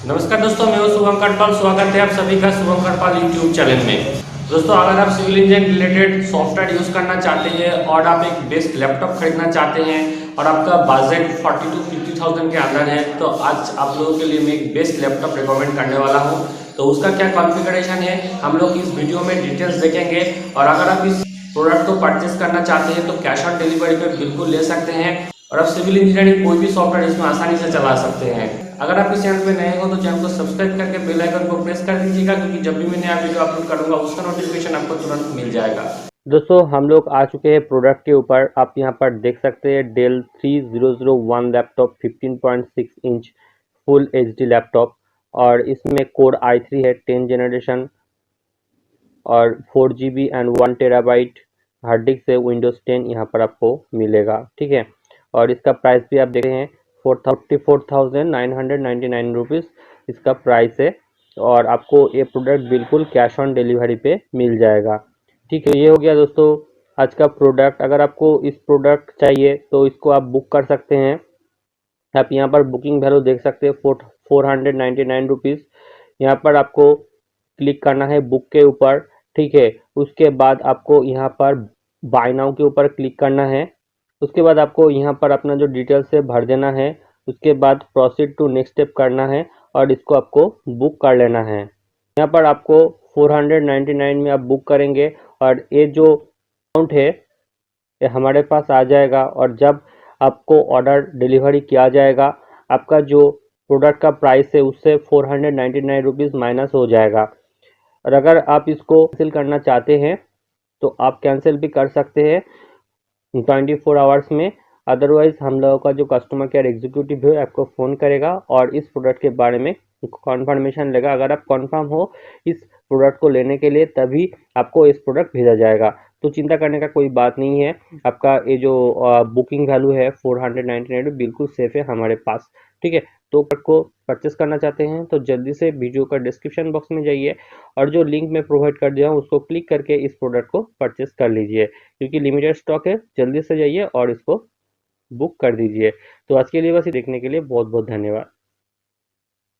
नमस्कार दोस्तों, मैं हूं शुभंकर पाल। स्वागत है आप सभी का शुभंकर पाल यूट्यूब चैनल में। दोस्तों, अगर आप civil engineering related software use करना चाहते हैं और आप एक बेस्ट लैपटॉप खरीदना चाहते हैं और आपका बजट 40 to 50,000 के अंदर है, तो आज आप लोगों के लिए मैं एक बेस्ट लैपटॉप रिकमेंड करने वाला हूं। तो उसका क्या कॉन्फ़िगरेशन है हम लोग इस वीडियो में डिटेल्स देखेंगे। और अगर आप इस प्रोडक्ट को परचेस करना चाहते हैं तो कैश ऑन डिलीवरी पे बिल्कुल ले सकते हैं और आप सिविल इंजीनियरिंग कोई भी सॉफ्टवेयर इसमें आसानी से चला सकते हैं। अगर आप इस चैनल पे नए हो तो चैनल को सब्सक्राइब करके बेल आइकन को प्रेस कर दीजिएगा, क्योंकि जब भी मैं नया वीडियो अपलोड करूंगा उसका नोटिफिकेशन आपको तुरंत मिल जाएगा। दोस्तों हम लोग आ चुके हैं प्रोडक्ट के ऊपर। आप यहाँ पर देख सकते हैं Dell 3001 laptop 15.6 inch full HD laptop, और इसमें कोर i3 है 10 जनरेशन और 4 GB and 1 TB hard disk से विंडोज 10 यहाँ पर आपको मिलेगा। ठीक है, और इसका प्राइस भी आप देख रहे हैं 44,999 रुपीज़ इसका प्राइस है, और आपको ये प्रोडक्ट बिल्कुल कैश ऑन डिलीवरी पे मिल जाएगा। ठीक है, ये हो गया दोस्तों आज का प्रोडक्ट। अगर आपको इस प्रोडक्ट चाहिए तो इसको आप बुक कर सकते हैं। आप यहाँ पर बुकिंग वैल्यू देख सकते हैं 499 रुपीज़। यहाँ पर आपको क्लिक करना है बुक के ऊपर। ठीक है, उसके बाद आपको यहाँ पर बाय नाउ के ऊपर क्लिक करना है। उसके बाद आपको यहाँ पर अपना जो डिटेल्स है भर देना है। उसके बाद प्रोसीड टू नेक्स्ट स्टेप करना है और इसको आपको बुक कर लेना है। यहाँ पर आपको 499 में आप बुक करेंगे और ये जो अमाउंट है ये हमारे पास आ जाएगा, और जब आपको ऑर्डर डिलीवरी किया जाएगा आपका जो प्रोडक्ट का प्राइस है उससे 499 रुपीज़ माइनस हो जाएगा। और अगर आप इसको कैंसिल करना चाहते हैं तो आप कैंसिल भी कर सकते हैं 24 आवर्स में। अदरवाइज हम लोगों का जो कस्टमर केयर एग्जीक्यूटिव है आपको फ़ोन करेगा और इस प्रोडक्ट के बारे में कॉन्फर्मेशन लेगा। अगर आप कन्फर्म हो इस प्रोडक्ट को लेने के लिए तभी आपको इस प्रोडक्ट भेजा जाएगा। तो चिंता करने का कोई बात नहीं है। आपका ये जो बुकिंग वैल्यू है 499 बिल्कुल सेफ है हमारे पास। ठीक है, तो प्रोडक्ट को परचेस करना चाहते हैं तो जल्दी से वीडियो का डिस्क्रिप्शन बॉक्स में जाइए और जो लिंक मैं प्रोवाइड कर दिया हूँ उसको क्लिक करके इस प्रोडक्ट को परचेस कर लीजिए, क्योंकि लिमिटेड स्टॉक है। जल्दी से जाइए और इसको बुक कर दीजिए। तो आज के लिए बस ये देखने के लिए बहुत बहुत धन्यवाद।